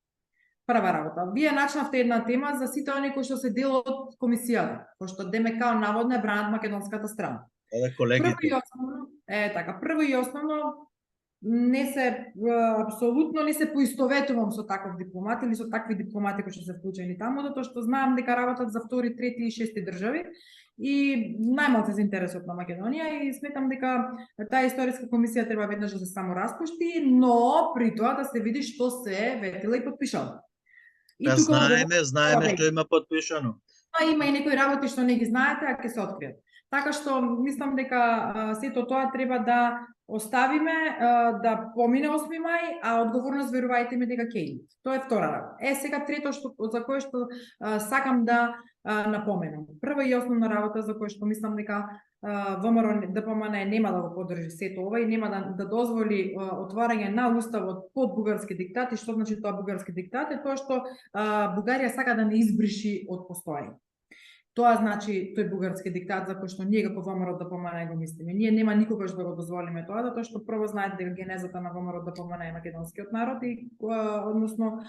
B: Прва работа. Вие начнавте една тема за сите оние кои што се дел од комисијата, кои што ДМК наводно бранат македонската страна. Прво и основно апсолутно не се поистоветувам со таков дипломат или со такви дипломати кои што се вклучени таму, затоа што знам дека работат за втори, трети и шести држави и најмалку за интересот на Македонија и сметам дека таа историска комисија треба веднаш да се само распушти, но при тоа да се види што се ветила и подпишала.
A: И знаеме што има подпишано.
B: Има и некои работи што не ги знаете, а ќе се откријат. Така што мислам дека сето тоа треба да оставиме да помине 8 мај, а одговорност верувајте ми дека ќе има. Тоа е втора работа. Сега трето за кое што сакам да напоменам. Прва и основна работа за која што мислам дека ВМРО ДПМН нема да го поддржи сето ова и нема да дозволи отварање на уставот под бугарски диктат. И што значи тоа бугарски диктат? Е тоа што Бугарија сака да не избриши од постоење. Тоа значи тој бугарски диктат за кој што ние како ВМРО ДПМН го мислиме. Ние нема никогаш да го дозволиме тоа, затоа што прво знаете дека генезата на ВМРО ДПМН е македонскиот народ и односно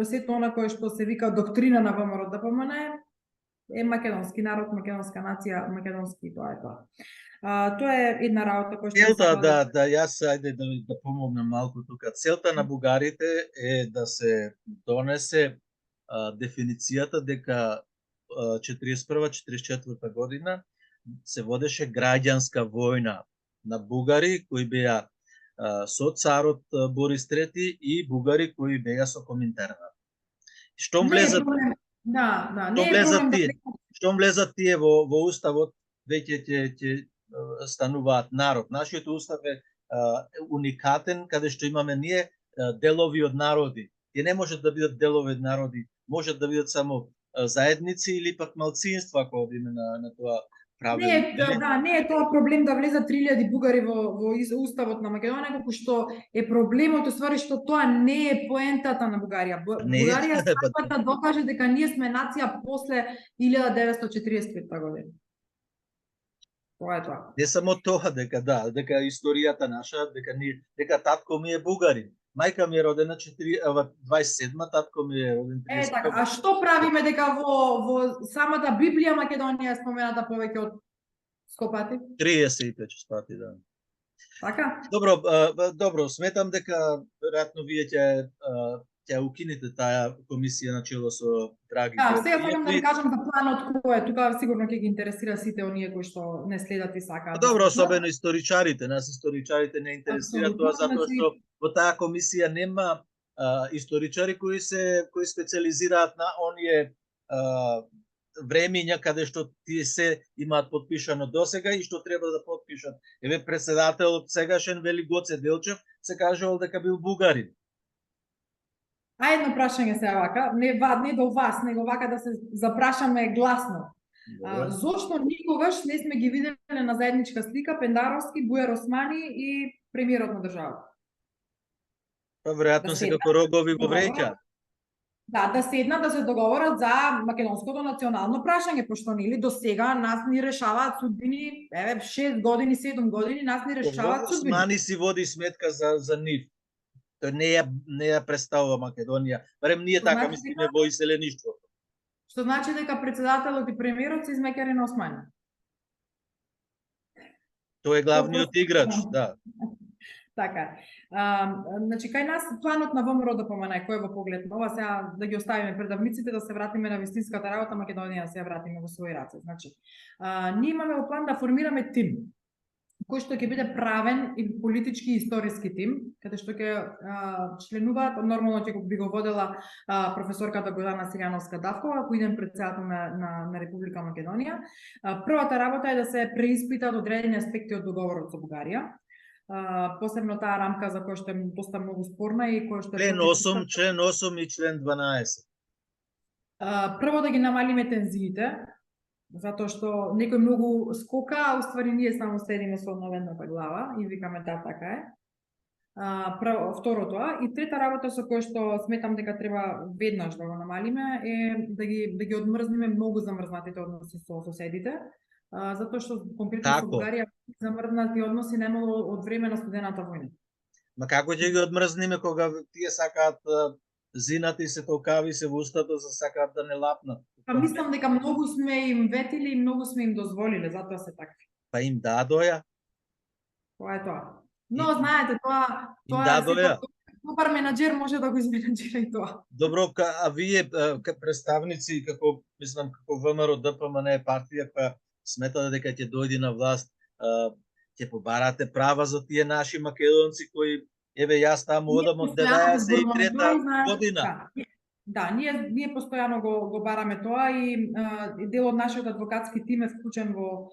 B: сето она кое што се вика доктрина на ВМРО ДПМН е македонски народ, македонска нација, македонски тоа е тоа. Тоа е една работа која што
A: целта јас ајде да помогнам малку тука. Целта на бугарите е да се донесе дефиницијата дека 41-44 година се водеше граѓанска војна на бугари кои беа со царот Борис III и бугари кои беа со Коминтерна. Штом влезат тие во уставот, веќе ќе стануваат народ. Нашиот устав е уникатен, каде што имаме ние делови од народи. Тие не можат да бидат делови од народи, можат да бидат само заедници или пак малцинства, ако одиме на тоа правило.
B: Не е тоа проблем да влезат 3000 бугари во уставот на Македонија, колку што е проблемот уствари што тоа не е поентата на Бугарија. Бугарија сака да докаже дека ние сме нација после 1945 година. Тоа е тоа.
A: Не само тоа, дека историјата наша, дека татко ми е бугарин. Мајка ми е родена 27-ма, татко ми е роден 30.
B: Така, а што правиме дека во самата Библија Македонија е спомената повеќе од 100 пати?
A: 35 пати, да.
B: Така?
A: Добро, сметам дека веројатно вие ќе укинете таа комисија на чело со Драги.
B: Да, сега сакам да ви кажам за планот кој е, тука сигурно ќе ги интересира сите оние кои што не следат и сакаат.
A: Добро, особено историчарите, нас историчарите не интересира тоа затоа што во таа комисија нема историчари кои специализираат на оние времиња каде што тие се имаат подпишано досега и што треба да подпишат. Еве претседателот сегашен вели Гоце Делчев се кажувал дека бил бугарин.
B: А едно прашање се вака, не до вас, него вака да се запрашаме гласно. Зошто никогаш не сме ги виделе на заедничка слика Пендаровски, Бујар Османи и премиерот на државата?
A: Па веројатно се како рогови го вреќа.
B: Да, да седнат да се договорат за македонското национално прашање, пошто нели до сега нас ни решаваат судбини, еве 6 години, 7 години нас ни решаваат судбини.
A: Османи си води сметка за нив. Тој не ја представува Македонија. Барем ние така мислиме во иселеништвото.
B: Што значи дека претседателот и премиерот се измеќари на Османи?
A: Тој е главниот играч, да.
B: Така. Значи кај нас планот на ВМРО ДПМН кој е во поглед на ова, сега да ги оставиме предавниците, да се вратиме на вистинската работа, Македонија да се ја вратиме во своји раце. Значи, ние имаме во план да формираме тим кој што ќе биде правен и политички и историски тим, каде што ќе членуваат, нормално ќе би го водела професорката Гордана Силјановска-Давкова, кој иден председател на Република Македонија. Првата работа е да се преиспитаат одредени аспекти од договорот со Бугарија. Посебно таа рамка за која што е доста многу спорна и која што е
A: член 8 и член 12.
B: Прво да ги намалиме тензиите, затоа што некој многу скока, а уствари ние само следиме со одновената глава и викаме да, така е. Второ тоа. И трета работа со која што сметам дека треба веднаш да го намалиме е да ги одмрзниме многу замрзнатите односи со соседите, затоа што конкретно со Бугарија замрзнати односи немало од време на студената војна.
A: Ма како ќе ги одмрзниме кога тие сакаат зинати се толкави се во устата за сакаат да не лапнат?
B: Па мислам дека многу сме им ветили и многу сме им дозволиле, затоа се такви.
A: Па им доја.
B: Тоа е тоа. Но знаете, тоа
A: доја.
B: Добар менаџер може да го изменаџира и тоа.
A: Добро, а вие представници како мислам како ВМРО ДПМН е партија која смета дека ќе дојде на власт, ќе побарате права за тие наши македонци кои еве јас таму одам од 93 година.
B: Да, ние постојано го бараме тоа и дел од нашиот адвокатски тим е вклучен во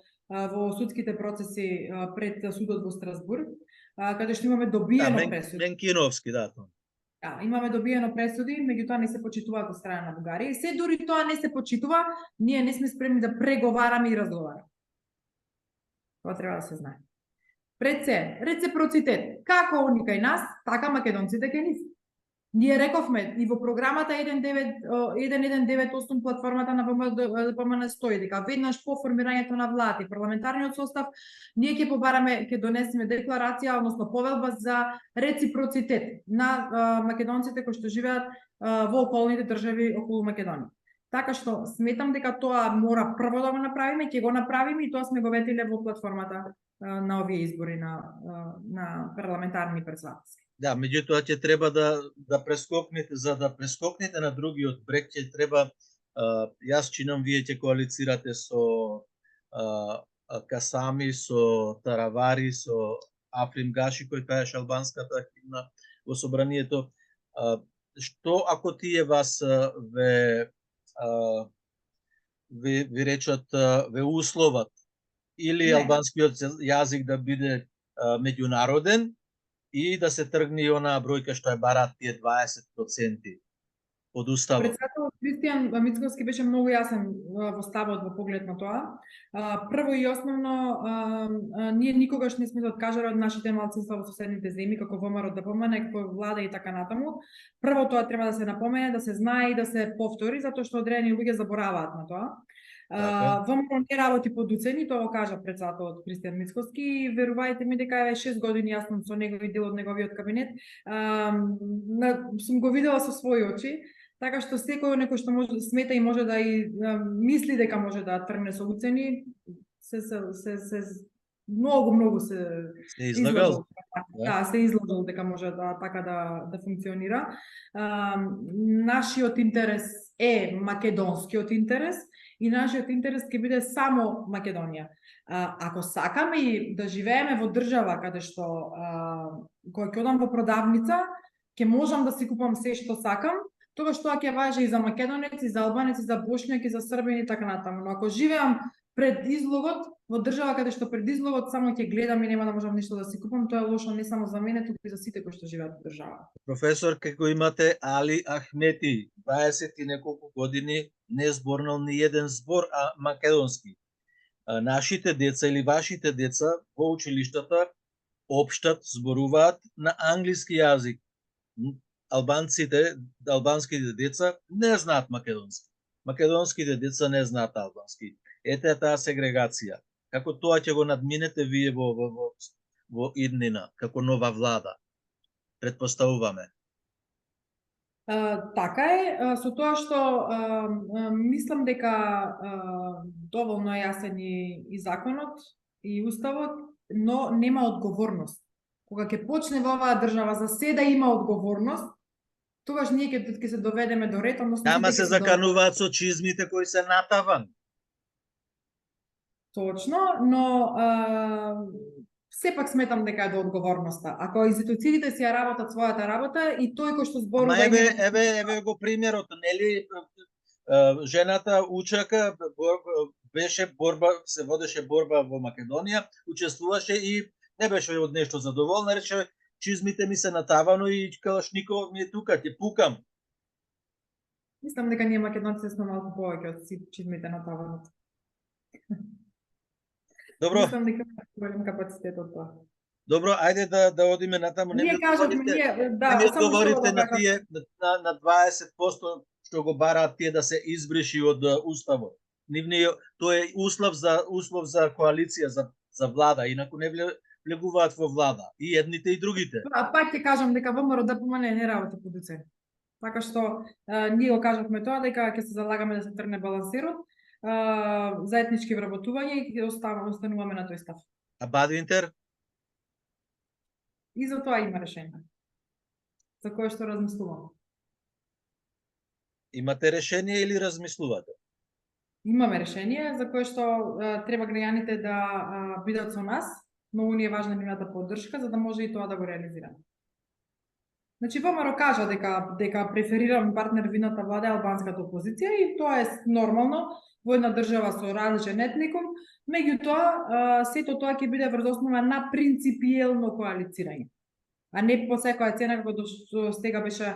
B: судските процеси пред судот во Страсбург, каде што имаме добиено пресуди.
A: Менкиновски, да.
B: Да, имаме добиено пресуди, меѓутоа не се почитуваат од страна на Бугарија. И се дури тоа не се почитува, ние не сме спремни да преговараме и разговараме. Тоа треба да се знае. Пред се, реципроцитет. Како они кај нас, така македонците кај нив. Ние рековме и во програмата 1198 платформата на ДПМН стои дека веднаш по формирањето на влада и парламентарниот состав ние ќе побараме, ќе донесеме декларација, односно повелба за реципроцитет на македонците кои што живеат во околните држави околу Македонија. Така што сметам дека тоа мора прво да го направиме, ќе го направиме и тоа сме го ветиле во платформата на овие избори на парламентарни председателски.
A: Да, меѓутоа ќе треба да прескокнете, за да прескокнете на другиот брег, ќе треба, јас чинам, вие ќе коалицирате со Касами, со Таравари, со Африм Гаши, кој пееше албанската химна во собранието. Што ако тие вас ви речат, ве условат, или албанскиот јазик да биде меѓународен, и да се тргне онаа бројка што ја бараат тие 20% од уставот.
B: Председателот Кристијан Мицковски беше многу јасен во ставот во поглед на тоа. Прво и основно, ние никогаш не сме да откажале од нашите малцинства во соседните земји, како ВМРО ДПМН, како влада и така натаму. Прво тоа треба да се напомене, да се знае и да се повтори, затоа што одредени луѓе забораваат на тоа.
A: Така.
B: ВМРО не работи под уцени, тоа го кажа председателот Кристијан Мицкоски и верувајте ми дека еве 6 години јас сум со него и дел од неговиот кабинет, сум го видела со своји очи, така што секој некој што може да смета и може да и мисли дека може да тргне со уцени, многу се
A: излагал.
B: Да, се излагал дека може да така да функционира. Нашиот интерес е македонскиот интерес и нашиот интерес ќе биде само Македонија. Ако сакаме и да живееме во држава каде што кога ќе одам во продавница, ќе можам да си купам се што сакам, тогаш тоа ќе важи и за македонец, и за албанец, и за бошњак, и за србин и така натаму. Но ако живеам пред излогот, во држава каде што пред излогот само ќе гледам и нема да можам ништо да си купам, тоа е лошо не само за мене, туку и за сите кои што живеат во држава.
A: Професор, како имате Али Ахмети, 20 и неколку години не зборнал ни еден збор македонски. Нашите деца или вашите деца во училиштата општат, зборуваат на англиски јазик. Албанските деца не знаат македонски. Македонските деца не знаат албански. Ете е таа сегрегација. Како тоа ќе го надминете вие во иднина, како нова влада? Предпоставуваме.
B: Така е, со тоа што мислам дека доволно јасен и законот и уставот, но нема одговорност. Кога ќе почне во оваа држава за се да има одговорност, тогаш ние ќе се доведеме до ред, односно
A: Тама се закануваат со чизмите кои се натаван.
B: Точно, но сепак сметам дека е до одговорноста. Ако институциите си ја работат својата работа и тој кој што зборува...
A: Еве го примерот, нели жената учака беше борба, се водеше борба во Македонија, учествуваше и не беше од нешто задоволна, рече чизмите ми се натавано и калашников ми е тука, ќе пукам.
B: Мислам дека ние македонците сме малку повеќе од чизмите натавано.
A: Добро.
B: Мислам дека голем капацитет од тоа.
A: Добро, ајде да одиме натаму.
B: Ние кажавме,
A: не одговорите на тие на 20% што го бараат тие да се избриши од уставот. Тоа е услов за коалиција, за влада, инаку не влегуваат во влада и едните и другите.
B: Пак ќе кажам дека ВМРО ДПМН не работи под уцен. Така што ние го кажавме тоа дека ќе се залагаме да се тргне балансирот за етнички вработување и ќе остануваме на тој став.
A: А Бадвинтер?
B: И за тоа има решение. За кое што размислувам.
A: Имате решение или размислувате?
B: Имаме решение за кое што треба граѓаните да бидат со нас, но ни е важна нивната поддршка за да може и тоа да го реализираме. Значи, ВМРО кажа дека преферирам партнер вината влада албанската опозиција и тоа е нормално во една држава со различен етникум, меѓутоа сето тоа ќе биде врз основа на принципиелно коалицирање, а не по секоја цена како сега беше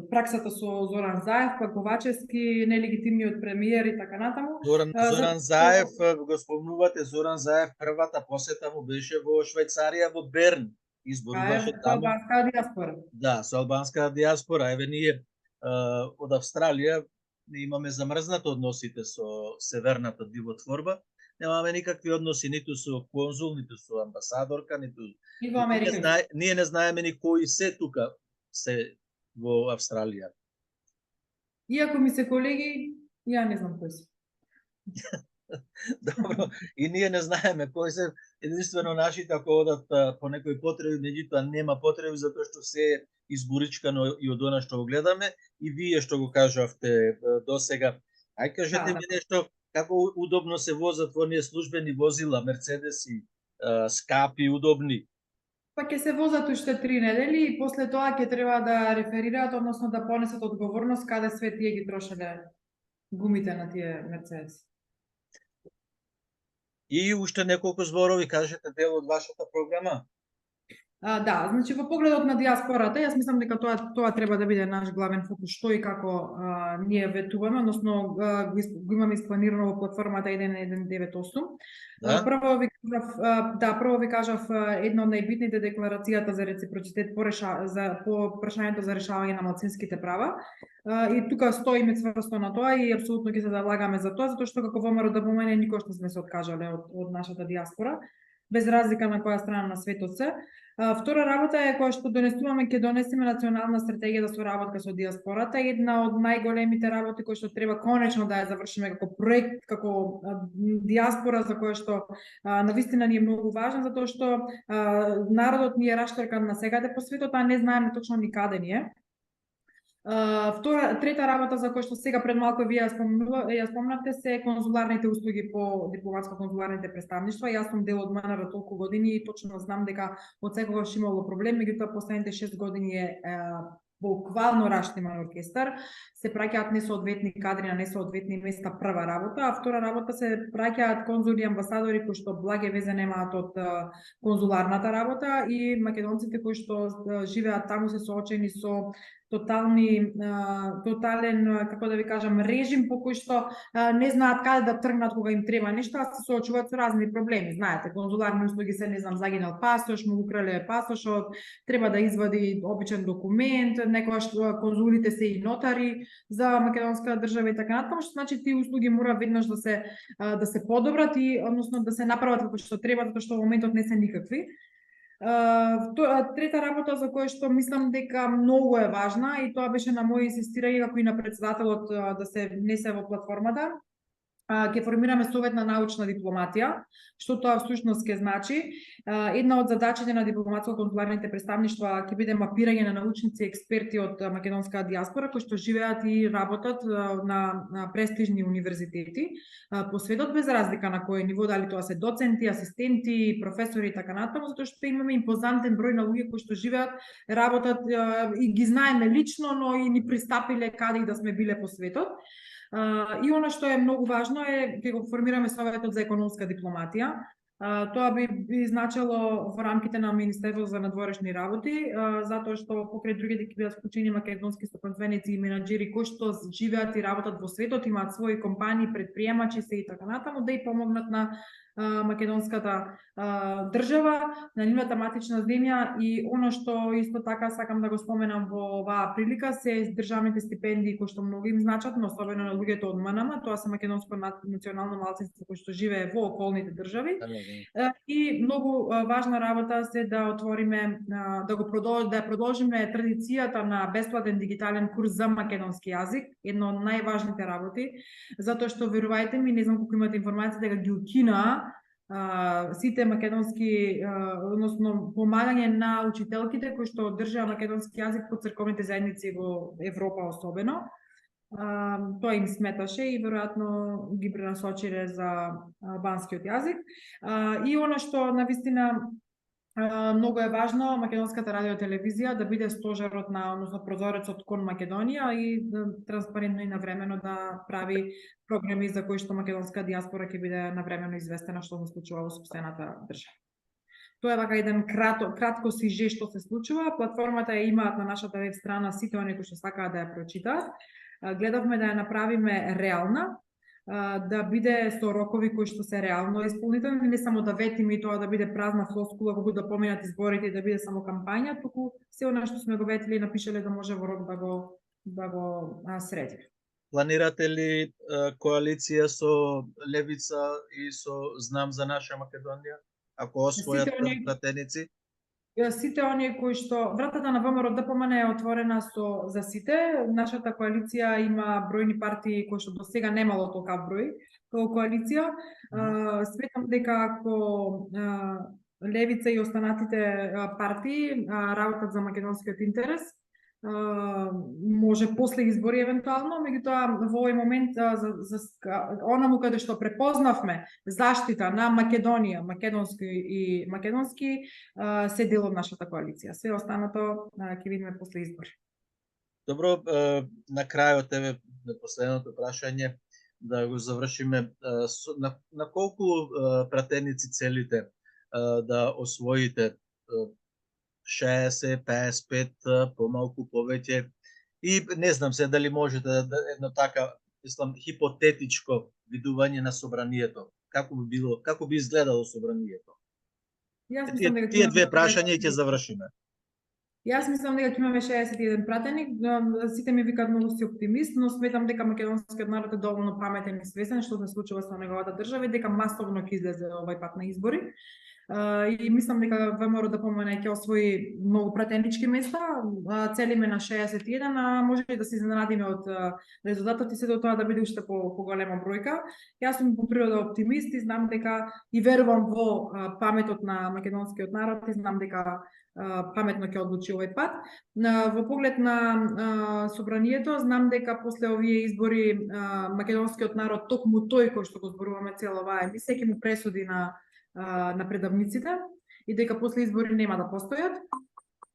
B: праксата со Зоран Заев, па Ковачевски, нелегитимниот премиер и така натаму.
A: Зоран Заев, го спомнувате, Зоран Заев првата посета му беше во Швајцарија, во Берн. Изборуваше таму.
B: Со албанска диаспора.
A: Да, со албанска диаспора. Еве ние од Австралија имаме замрзнато односите со северната дивотворба. Немаме никакви односи ниту со конзул, ниту со амбасадорка, ниту...
B: И во Америка.
A: Ние не знаеме ни кои се тука се во Австралија.
B: Иако ми се колеги, ја не знам кои се.
A: Добро, и ние не знаеме кои се, единствено нашите ако одат по некои потреби, меѓутоа нема потреби затоа што се е изборичкано и од она што го гледаме и вие што го кажавте досега. Ај кажете ми нешто, како удобно се возат во оние службени возила, Мерцедеси, скапи, удобни?
B: Па ќе се возат уште 3 недели и после тоа ќе треба да реферираат, односно да понесат одговорност каде све тие ги трошеле гумите на тие Мерцедеси.
A: И уште неколку зборови, кажете дел од вашата програма.
B: Да, значи во погледот на диаспората, јас мислам дека тоа треба да биде наш главен фокус, што и како ние ветуваме, односно го имаме испланирано во платформата 1198.
A: Да?
B: Прво ви кажав една од најбитните декларацијата за реципроцитет по прашањето за решавање на малцинските права. И тука стоиме цврсто на тоа и апсолутно ќе се залагаме за тоа, затоа што како ВМРО никош не сме се откажале од нашата диаспора, без разлика на која страна на светот се. Втора работа е која што ќе донесеме национална стратегија за соработка со диаспората, една од најголемите работи кои што треба конечно да ја завршиме како проект, како диаспора, за која што навистина ни е многу важен, затоа што народот ни е раштркан на секаде по светот, а не знаеме точно ни каде ни е. Трета работа за која што сега пред малку вие ја спомнавте се конзуларните услуги по дипломатско-конзуларните представништва. Јас сум дел од МНР толку години и точно знам дека од секогаш имало проблем, меѓутоа последните 6 години е буквално раштиман оркестар, се праќаат несоодветни кадри на несоодветни места, прва работа, а втора работа се праќаат конзули и амбасадори кои што благе везе немаат од конзуларната работа и македонците кои што живеат таму се соочени со тотален, како да ви кажам, режим по кој што не знаат каде да тргнат кога им треба нешто, а се соочуваат со разни проблеми. Знаете, конзуларни услуги се, не знам, загинал пасош, му украле пасошот, треба да извади обичен документ, некогаш конзулите се и нотари за македонска држава и така натаму, што значи тие услуги мора веднаш да се подобрат и односно да се направат како што треба, затоа што во моментот не се никакви. Трета работа за која што мислам дека многу е важна и тоа беше на моје инсистирање како и на председателот да се внесе во платформата, ќе формираме совет на научна дипломатија. Што тоа всушност ќе значи? Една од задачите на дипломатско-конзуларните представништва ќе биде мапирање на научници и експерти од македонска диаспора кои што живеат и работат на престижни универзитети по светот, без разлика на кој ниво, дали тоа се доценти, асистенти, професори и така натаму, затоа што имаме импозантен број на луѓе кои што живеат, работат и ги знаеме лично, но и ни пристапиле каде и да сме биле по светот. И она што е многу важно е ќе го формираме советот за економска дипломатија. Тоа би значило во рамките на Министерството за надворешни работи, затоа што покрај другите ќе бидат вклучени македонски стопанственици и менаџери кои што живеат и работат во светот, имаат свои компании, предприемачи се и така натаму, да и помогнат на македонската држава, на нивната матична земја. И оно што исто така сакам да го споменам во оваа прилика се државните стипендии кои што многу им значат, но особено на луѓето од МНМ, тоа се македонско национално малцинство кои што живее во околните држави. И многу важна работа се да отвориме, да продолжиме традицијата на бесплатен дигитален курс за македонски јазик, едно од најважните работи, затоа што верувајте ми, не знам колку имате информација дека ги укинаа сите македонски, односно помагање на учителките кои што држаа македонски јазик по црковните заедници во Европа особено. Тоа им сметаше и веројатно ги пренасочиле за банскиот јазик. И она што навистина многу е важно, македонската радиотелевизија да биде стожерот на, односно прозорецот кон Македонија и транспарентно и навремено да прави програми за кои што македонска диаспора ќе биде навремено известена што се случува во сопстената држава. Тоа е вака еден кратко сиже што се случува. Платформата ја имаат на нашата веб страна сите оние кои што сакаат да ја прочитаат. Гледавме да ја направиме реална, да биде со рокови кои што се реално исполнителни, не само да ветиме и тоа да биде празна флоскула кога да поминат изборите и да биде само кампања, туку се она што сме го ветили и напишале да може во рок да го среди.
A: Планирате ли коалиција со Левица и со Знам за наша Македонија, ако освојат пратеници?
B: Сите оние кои што вратата на ВМРО ДПМН е отворена за сите. Нашата коалиција има бројни партии кои што досега немало толкав број како коалиција. Сметам дека ако Левица и останатите партии работат за македонскиот интерес, може после избори евентуално, меѓутоа во овој момент онаму каде што препознавме заштита на Македонија, македонски се дел од нашата коалиција. Се останато ќе видиме после избори.
A: Добро, на крајот еве последното прашање да го завршиме. На колку пратеници целите да освоите 60, 55, помалку, повеќе. И не знам се дали можете едно така, мислам, хипотетичко видување на собранието. Како би изгледало собранието?
B: Јас мислам дека
A: Тие две
B: имаме
A: прашања и ќе завршиме.
B: Јас мислам дека ќе имаме 61 пратеник, сите ми викаат многу си оптимист, но сметам дека македонскиот народ е доволно паметен и свесен што се случува со неговата држава и дека масовно ќе излезе овај пат на избори. И мислам дека ВМРО да помине ќе освои многу пратенички места, целиме на 61, а може и да се изненадиме од резултатот и се до тоа да биде уште поголема бројка. Јас сум по природа оптимист и знам дека и верувам во паметот на македонскиот народ и знам дека паметно ќе одлучи овој пат. Во поглед на собранието, знам дека после овие избори македонскиот народ, токму тој кој што го зборуваме цела оваа емисија, ќе му пресуди на предавниците и дека после избори нема да постојат.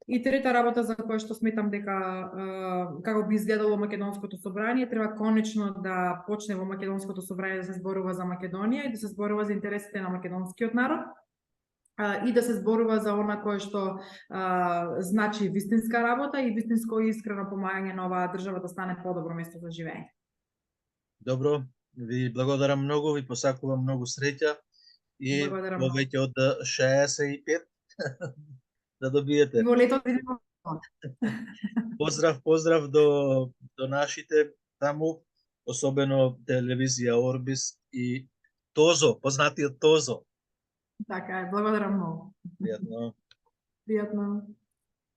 B: И трета работа за која што сметам дека како би изгледало македонското собрание, треба конечно да почне во македонското собрание да се зборува за Македонија и да се зборува за интересите на македонскиот народ и да се зборува за она кое што значи вистинска работа и вистинско и искрено помагање на оваа држава да стане подобро место за живење.
A: Добро, ви благодарам многу, ви посакувам многу среќа и повеќе од 65 да добиете.
B: И во лето
A: Поздрав до нашите таму, особено телевизија Орбис и Тозо, познатиот Тозо.
B: Така е, благодарам многу.
A: Пријатно.
B: Пријатно.